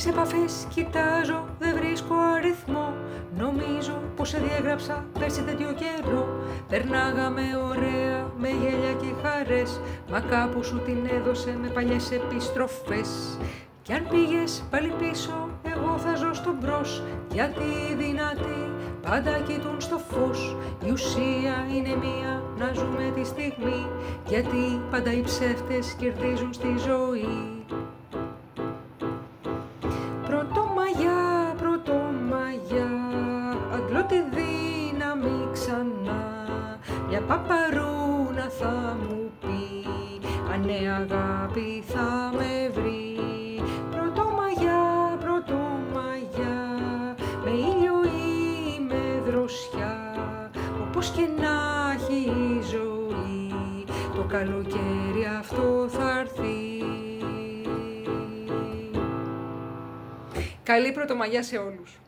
Στις επαφές κοιτάζω, δεν βρίσκω αριθμό. Νομίζω πως σε διέγραψα πέρσι τέτοιο καιρό. Περνάγαμε ωραία με γέλια και χαρές. Μα κάπου σου την έδωσε με παλιές επιστροφές. Κι αν πήγες πάλι πίσω, εγώ θα ζω στο μπρος. Γιατί οι δυνατοί πάντα κοιτούν στο φως. Η ουσία είναι μία, να ζούμε τη στιγμή. Γιατί πάντα οι ψεύτες κερδίζουν στη ζωή. Πρωτομαγιά, αντλώ τη δύναμη ξανά. Μια παπαρούνα θα μου πει, αν ναι αγάπη θα με βρει. Πρωτομαγιά, με ήλιο ή με δροσιά. Όπως και να έχει η ζωή, το καλοκαίρι αυτό θα έρθει. Καλή Πρωτομαγιά σε όλους.